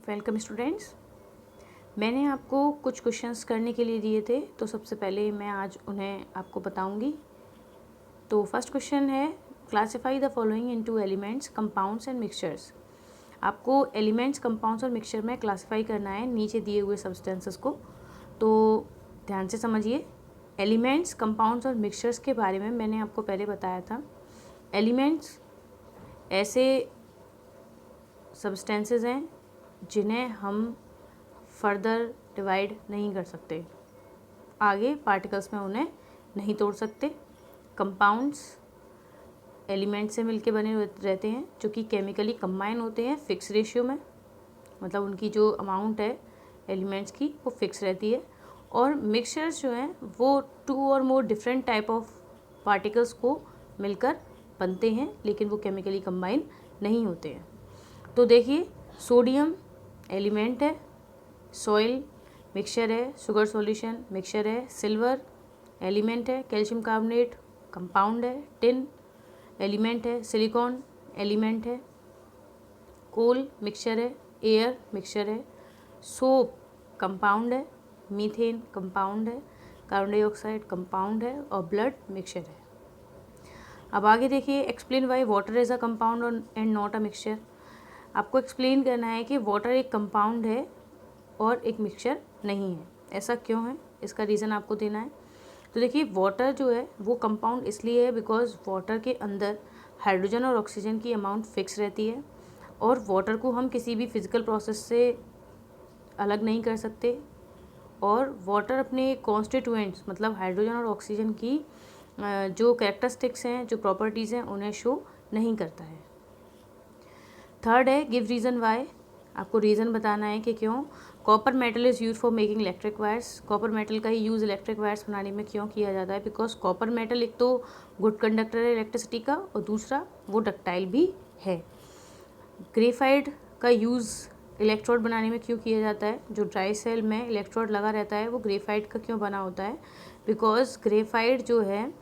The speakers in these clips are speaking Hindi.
Welcome students. मैंने आपको कुछ क्वेश्चंस करने के लिए दिए थे, तो सबसे पहले मैं आज उन्हें आपको बताऊंगी। तो फर्स्ट क्वेश्चन है, classify the following into elements, compounds and mixtures. आपको एलिमेंट्स, कंपाउंड्स और मिक्सचर में क्लासिफाई करना है नीचे दिए हुए सब्सटेंसेस को। तो ध्यान से समझिए। एलिमेंट्स, कंपाउंड्स और मिक्सचर्स के बारे में मैंने आपको पहले बताया था। एलिमेंट्स ऐसे सब्सटेंसेस हैं जिन्हें हम फर्दर डिवाइड नहीं कर सकते, आगे पार्टिकल्स में उन्हें नहीं तोड़ सकते। कंपाउंड्स एलिमेंट से मिलके बने रहते हैं जो कि केमिकली कंबाइन होते हैं फिक्स रेशियो में, मतलब उनकी जो अमाउंट है एलिमेंट्स की वो फिक्स रहती है। और मिक्सचर्स जो हैं वो टू और more different type of particles को मिलकर बनते हैं, लेकिन वो केमिकली कंबाइन नहीं होते हैं। तो देखिए, सोडियम एलिमेंट है, सॉइल मिक्सचर है, शुगर सॉल्यूशन मिक्सचर है, सिल्वर एलिमेंट है, कैल्शियम कार्बोनेट कंपाउंड है, टिन एलिमेंट है, सिलिकॉन एलिमेंट है, कोल मिक्सचर है, एयर मिक्सचर है, सोप कंपाउंड है, मीथेन कंपाउंड है, कार्बन डाइऑक्साइड कंपाउंड है और ब्लड मिक्सचर है। अब आगे देखिए, explain why water is a compound and not a mixture. आपको एक्सप्लेन करना है कि वाटर एक कंपाउंड है और एक मिक्सचर नहीं है। ऐसा क्यों है, इसका रीज़न आपको देना है। तो देखिए, वाटर जो है वो कंपाउंड इसलिए है बिकॉज वाटर के अंदर हाइड्रोजन और ऑक्सीजन की अमाउंट फिक्स रहती है, और वाटर को हम किसी भी फिजिकल प्रोसेस से अलग नहीं कर सकते, और वाटर अपने कॉन्स्टिट्यूएंट्स मतलब हाइड्रोजन और ऑक्सीजन की जो कैरेक्टरिस्टिक्स हैं, जो प्रॉपर्टीज़ हैं, उन्हें शो नहीं करता है। थर्ड है, गिव रीज़न वाई। आपको रीज़न बताना है कि क्यों। Copper metal is use for making electric wires. Copper metal का ही यूज़ इलेक्ट्रिक वायर्स बनाने में क्यों किया जाता है, बिकॉज कॉपर मेटल एक तो गुड कंडक्टर है इलेक्ट्रिसिटी का, और दूसरा वो डक्टाइल भी है। ग्रेफाइट का यूज़ इलेक्ट्रोड बनाने में क्यों किया जाता है, जो ड्राई सेल में इलेक्ट्रोड लगा रहता है वो ग्रेफाइट का क्यों बना होता है, बिकॉज ग्रेफाइट जो है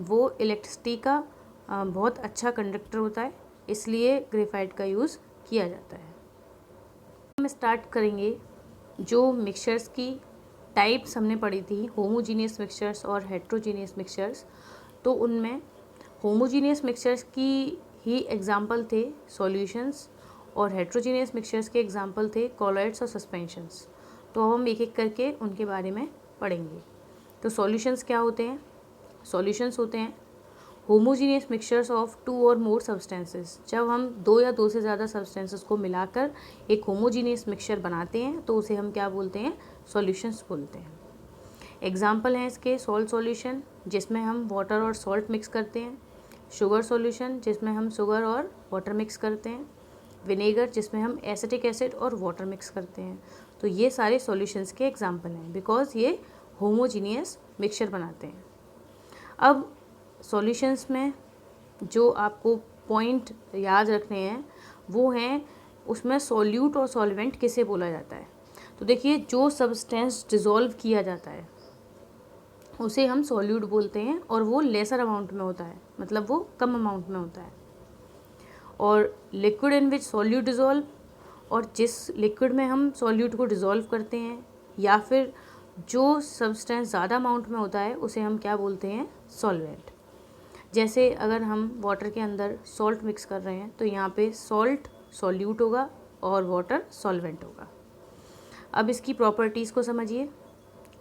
वो इलेक्ट्रिसिटी का बहुत अच्छा कंडक्टर होता है, इसलिए ग्रेफाइट का यूज़ किया जाता है। हम स्टार्ट करेंगे जो मिक्सचर्स की टाइप्स हमने पढ़ी थी, होमोजीनियस मिक्सचर्स और हेट्रोजीनियस मिक्सचर्स। तो उनमें होमोजीनियस मिक्सचर्स की ही एग्जाम्पल थे सॉल्यूशंस, और हेट्रोजीनियस मिक्सचर्स के एग्जाम्पल थे कॉलॉइड्स और सस्पेंशंस। तो अब हम एक एक करके उनके बारे में पढ़ेंगे। तो सॉल्यूशंस क्या होते हैं? सॉल्यूशंस होते हैं होमोजीनियस मिक्सचर्स ऑफ टू और मोर सब्सटेंसेस। जब हम दो या दो से ज़्यादा सब्सटेंसेस को मिलाकर एक होमोजीनियस मिक्सचर बनाते हैं तो उसे हम क्या बोलते हैं? सॉल्यूशंस बोलते हैं। एग्जाम्पल हैं इसके, सॉल्ट सॉल्यूशन जिसमें हम वाटर और सॉल्ट मिक्स करते हैं, शुगर सॉल्यूशन जिसमें हम शुगर और वाटर मिक्स करते हैं, विनेगर जिसमें हम एसिटिक एसिड और वाटर मिक्स करते हैं। तो ये सारे सॉल्यूशंस के एग्जाम्पल हैं बिकॉज ये होमोजीनियस मिक्सचर बनाते हैं। अब सॉल्यूशंस में जो आपको पॉइंट याद रखने हैं वो हैं, उसमें सॉल्यूट और सॉल्वेंट किसे बोला जाता है। तो देखिए, जो सब्सटेंस डिज़ोल्व किया जाता है उसे हम सॉल्यूट बोलते हैं, और वो लेसर अमाउंट में होता है, मतलब वो कम अमाउंट में होता है। और liquid in which solute dissolve, और जिस लिक्विड में हम सॉल्यूट को डिज़ोल्व करते हैं, या फिर जो सब्सटेंस ज़्यादा अमाउंट में होता है उसे हम क्या बोलते हैं? सॉल्वेंट। जैसे अगर हम वाटर के अंदर सॉल्ट मिक्स कर रहे हैं तो यहाँ पे सॉल्ट सॉल्यूट होगा और वाटर सॉल्वेंट होगा। अब इसकी प्रॉपर्टीज़ को समझिए।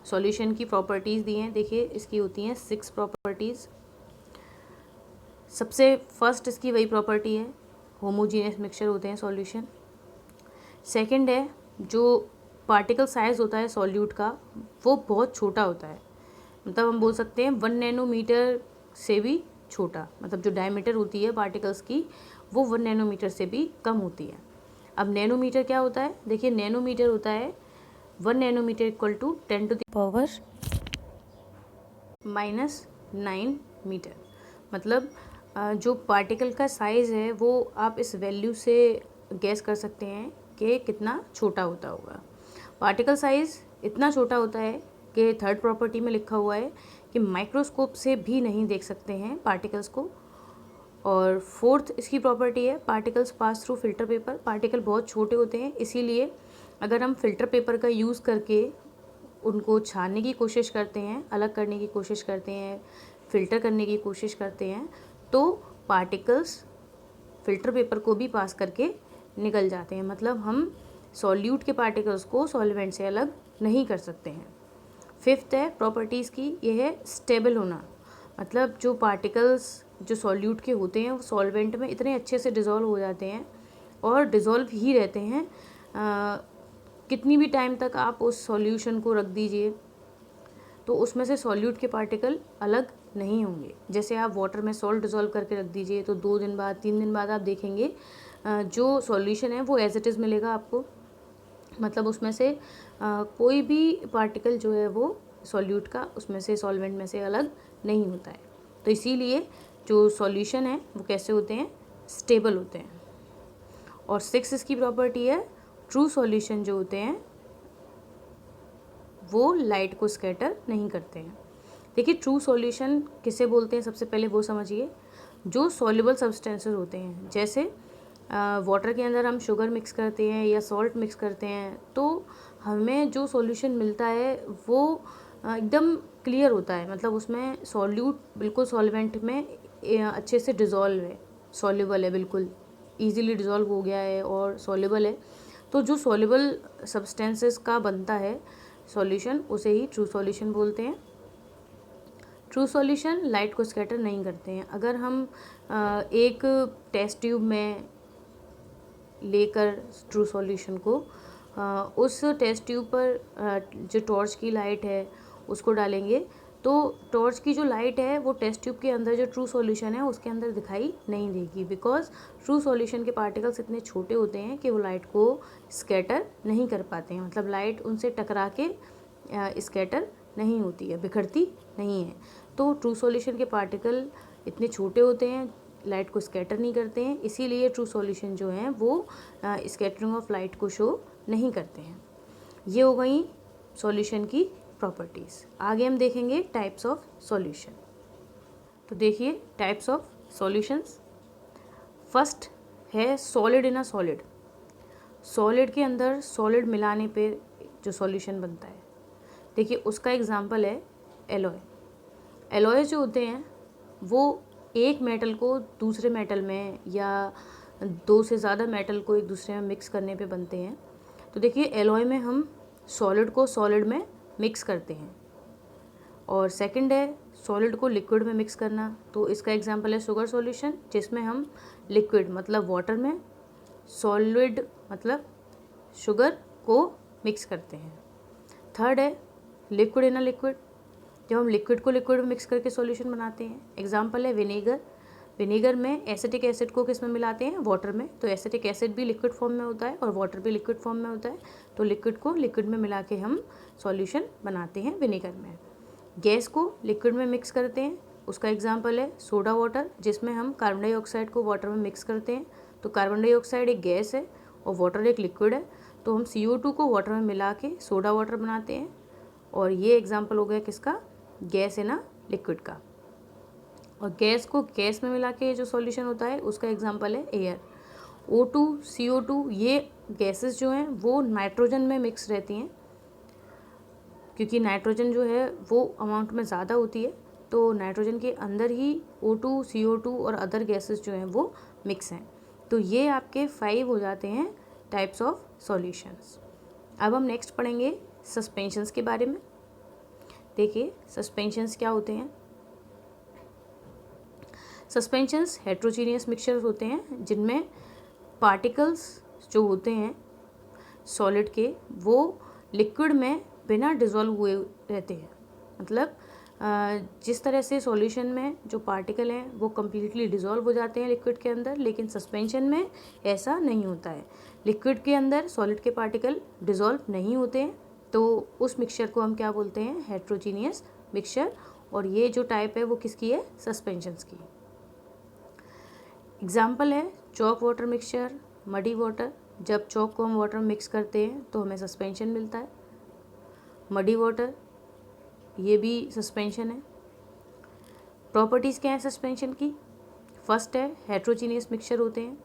सॉल्यूशन की प्रॉपर्टीज़ दी हैं, देखिए इसकी होती हैं 6 प्रॉपर्टीज़। सबसे फर्स्ट इसकी वही प्रॉपर्टी है, होमोजीनियस मिक्सचर होते हैं सॉल्यूशन। सेकंड है, जो पार्टिकल साइज़ होता है सॉल्यूट का वो बहुत छोटा होता है, मतलब हम बोल सकते हैं 1 नैनोमीटर से भी छोटा, मतलब जो डायमीटर होती है पार्टिकल्स की वो 1 नैनोमीटर से भी कम होती है। अब नैनोमीटर क्या होता है? देखिए, नैनोमीटर होता है 1 nanometre equal to 10 to the power -9 metre. मतलब जो पार्टिकल का साइज़ है वो आप इस वैल्यू से गैस कर सकते हैं कि कितना छोटा होता होगा। पार्टिकल साइज़ इतना छोटा होता है कि थर्ड प्रॉपर्टी में लिखा हुआ है कि माइक्रोस्कोप से भी नहीं देख सकते हैं पार्टिकल्स को। और फोर्थ इसकी प्रॉपर्टी है, particles pass through filter paper. Particle बहुत छोटे होते हैं, इसीलिए अगर हम फ़िल्टर पेपर का यूज़ करके उनको छानने की कोशिश करते हैं, अलग करने की कोशिश करते हैं, फ़िल्टर करने की कोशिश करते हैं, तो पार्टिकल्स फ़िल्टर पेपर को भी पास करके निकल जाते हैं। मतलब हम सॉल्यूट के पार्टिकल्स को सॉल्वेंट से अलग नहीं कर सकते हैं। फिफ्थ है प्रॉपर्टीज़ की, ये है स्टेबल होना। मतलब जो पार्टिकल्स जो सॉल्यूट के होते हैं वो सॉल्वेंट में इतने अच्छे से डिज़ोल्व हो जाते हैं और डिज़ोल्व ही रहते हैं। कितनी भी टाइम तक आप उस सॉल्यूशन को रख दीजिए तो उसमें से सॉल्यूट के पार्टिकल अलग नहीं होंगे। जैसे आप वाटर में सॉल्ट डिज़ोल्व करके रख दीजिए तो 2 दिन बाद 3 दिन बाद आप देखेंगे जो सॉल्यूशन है वो एज इट इज़ मिलेगा आपको। मतलब उसमें से कोई भी पार्टिकल जो है वो सॉल्यूट का उसमें से सॉल्वेंट में से अलग नहीं होता है। तो इसीलिए जो सॉल्यूशन है वो कैसे होते हैं, स्टेबल होते हैं। और 6 इसकी प्रॉपर्टी है ट्रू सॉल्यूशन जो होते हैं वो लाइट को स्कैटर नहीं करते हैं। देखिए ट्रू सॉल्यूशन किसे बोलते हैं, सबसे पहले वो समझिए। जो सॉल्युबल सब्सटेंसेस होते हैं, जैसे वाटर के अंदर हम शुगर मिक्स करते हैं या सॉल्ट मिक्स करते हैं तो हमें जो सॉल्यूशन मिलता है वो एकदम क्लियर होता है। मतलब उसमें सॉल्यूट बिल्कुल सॉल्वेंट में अच्छे से डिज़ोल्व है, सॉल्युबल है, बिल्कुल ईजीली डिज़ोल्व हो गया है और सॉल्युबल है। तो जो सॉल्युबल सब्सटेंसेस का बनता है सॉल्यूशन उसे ही ट्रू सॉल्यूशन बोलते हैं। ट्रू सॉल्यूशन लाइट को स्कैटर नहीं करते हैं। अगर हम एक टेस्ट ट्यूब में लेकर ट्रू सॉल्यूशन को उस टेस्ट ट्यूब पर जो टॉर्च की लाइट है उसको डालेंगे तो टॉर्च की जो लाइट है वो टेस्ट ट्यूब के अंदर जो ट्रू सॉल्यूशन है उसके अंदर दिखाई नहीं देगी, बिकॉज ट्रू सॉल्यूशन के पार्टिकल्स इतने छोटे होते हैं कि वो लाइट को स्कैटर नहीं कर पाते हैं। मतलब लाइट उनसे टकरा के स्कैटर नहीं होती है, बिखरती नहीं है। तो ट्रू सॉल्यूशन के पार्टिकल इतने छोटे होते हैं, लाइट को स्कैटर नहीं करते हैं, इसीलिए ट्रू सॉल्यूशन जो हैं वो स्कैटरिंग ऑफ लाइट को शो नहीं करते हैं। ये हो गई सॉल्यूशन की प्रॉपर्टीज़। आगे हम देखेंगे टाइप्स ऑफ सॉल्यूशन। तो देखिए टाइप्स ऑफ सॉल्यूशंस। फर्स्ट है solid in a solid. Solid के अंदर सॉलिड मिलाने पे जो सॉल्यूशन बनता है, देखिए उसका एग्जांपल है एलॉय। एलॉय जो होते हैं वो एक मेटल को दूसरे मेटल में या 2 से ज़्यादा मेटल को एक दूसरे में मिक्स करने पे बनते हैं। तो देखिए एलॉय में हम सॉलिड को सॉलिड में मिक्स करते हैं। और सेकंड है सॉलिड को लिक्विड में मिक्स करना। तो इसका एग्जांपल है शुगर सॉल्यूशन, जिसमें हम लिक्विड मतलब वाटर में सॉलिड मतलब शुगर को मिक्स करते हैं। थर्ड है लिक्विड इन अ लिक्विड, जब हम लिक्विड को लिक्विड में मिक्स करके सॉल्यूशन बनाते हैं। एग्जांपल है विनेगर। विनेगर में एसिटिक एसिड को किस में मिलाते हैं, वाटर में। तो एसिटिक एसिड भी लिक्विड फॉर्म में होता है और वाटर भी लिक्विड फॉर्म में होता है। तो लिक्विड को लिक्विड में मिला के हम सॉल्यूशन बनाते हैं विनेगर में। गैस को लिक्विड में मिक्स करते हैं, उसका एग्जांपल है सोडा वाटर, जिसमें हम कार्बन डाइऑक्साइड को वाटर में मिक्स करते हैं। तो कार्बन डाइऑक्साइड एक गैस है और वाटर एक लिक्विड है, तो हम CO2 को वाटर में मिला के सोडा वाटर बनाते हैं। और ये एग्जांपल हो गया किसका, गैस है ना, लिक्विड का। और गैस को गैस में मिला के जो सॉल्यूशन होता है उसका एग्जांपल है एयर। O2 CO2 ये गैसेस जो हैं वो नाइट्रोजन में मिक्स रहती हैं, क्योंकि नाइट्रोजन जो है वो अमाउंट में ज़्यादा होती है। तो नाइट्रोजन के अंदर ही O2 CO2 और अदर गैसेस जो हैं वो मिक्स हैं। तो ये आपके 5 हो जाते हैं टाइप्स ऑफ सॉल्यूशंस। अब हम नेक्स्ट पढ़ेंगे सस्पेंशंस के बारे में। देखिए सस्पेंशंस क्या होते हैं। सस्पेंशंस हेट्रोजीनियस मिक्सचर्स होते हैं जिनमें पार्टिकल्स जो होते हैं सॉलिड के वो लिक्विड में बिना डिज़ोल्व हुए रहते हैं। मतलब जिस तरह से सॉल्यूशन में जो पार्टिकल हैं वो कम्प्लीटली डिज़ोल्व हो जाते हैं लिक्विड के अंदर, लेकिन सस्पेंशन में ऐसा नहीं होता है। लिक्विड के अंदर सॉलिड के पार्टिकल डिज़ोल्व नहीं होते हैं, तो उस मिक्सचर को हम क्या बोलते हैं, हेट्रोजीनियस मिक्सचर। और ये जो टाइप है वो किसकी है, सस्पेंशंस की। एग्जाम्पल है chalk water mixture, muddy water. जब चॉक को हम वाटर में मिक्स करते हैं तो हमें सस्पेंशन मिलता है। मडी वाटर ये भी सस्पेंशन है। प्रॉपर्टीज़ क्या है सस्पेंशन की। फर्स्ट है हेट्रोजीनियस मिक्सचर होते हैं।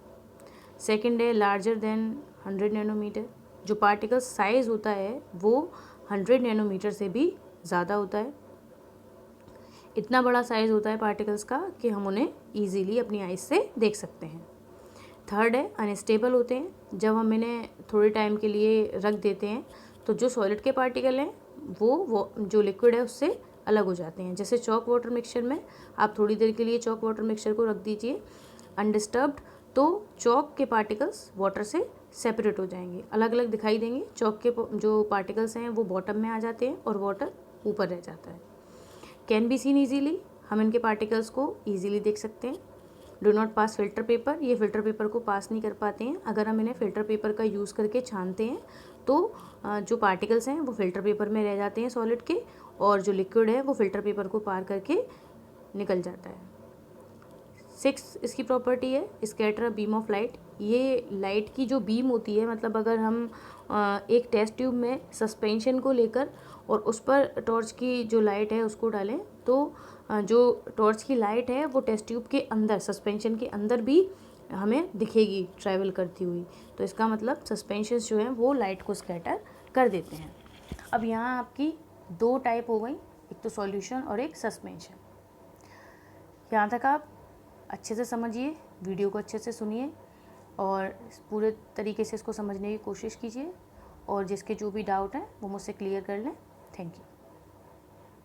सेकंड है लार्जर देन 100 नैनोमीटर। जो पार्टिकल साइज़ होता है वो 100 नैनोमीटर से भी ज़्यादा होता है। इतना बड़ा साइज़ होता है पार्टिकल्स का कि हम उन्हें ईजीली अपनी आइज़ से देख सकते हैं। थर्ड है अनस्टेबल होते हैं। जब हम इन्हें थोड़े टाइम के लिए रख देते हैं तो जो सॉलिड के पार्टिकल हैं वो जो लिक्विड है उससे अलग हो जाते हैं। जैसे चॉक वाटर मिक्सचर में आप थोड़ी देर के लिए चॉक वाटर मिक्सचर को रख दीजिए अनडिस्टर्ब्ड, तो चॉक के पार्टिकल्स वाटर से सेपरेट हो जाएंगे, अलग अलग दिखाई देंगे। चॉक के जो पार्टिकल्स हैं वो बॉटम में आ जाते हैं और वाटर ऊपर रह जाता है। कैन बी सीन ईजीली, हम इनके पार्टिकल्स को ईजीली देख सकते हैं। Do not pass filter paper, ये फ़िल्टर पेपर को पास नहीं कर पाते हैं। अगर हम इन्हें फ़िल्टर पेपर का यूज़ करके छानते हैं तो जो पार्टिकल्स हैं वो फ़िल्टर पेपर में रह जाते हैं सॉलिड के, और जो लिक्विड है वो फ़िल्टर पेपर को पार करके निकल जाता है। 6 इसकी प्रॉपर्टी है स्कैटर बीम ऑफ लाइट। ये लाइट की जो बीम होती है, मतलब अगर हम एक टेस्ट ट्यूब में सस्पेंशन को लेकर और उस पर टॉर्च की जो लाइट है उसको डालें तो जो टॉर्च की लाइट है वो टेस्ट ट्यूब के अंदर, सस्पेंशन के अंदर भी हमें दिखेगी ट्रैवल करती हुई। तो इसका मतलब सस्पेंशन जो हैं वो लाइट को स्कैटर कर देते हैं। अब यहाँ आपकी 2 टाइप हो गई, एक तो सॉल्यूशन और एक सस्पेंशन। यहाँ तक आप अच्छे से समझिए, वीडियो को अच्छे से सुनिए और पूरे तरीके से इसको समझने की कोशिश कीजिए, और जिसके जो भी डाउट हैं वो मुझसे क्लियर कर लें। Thank you.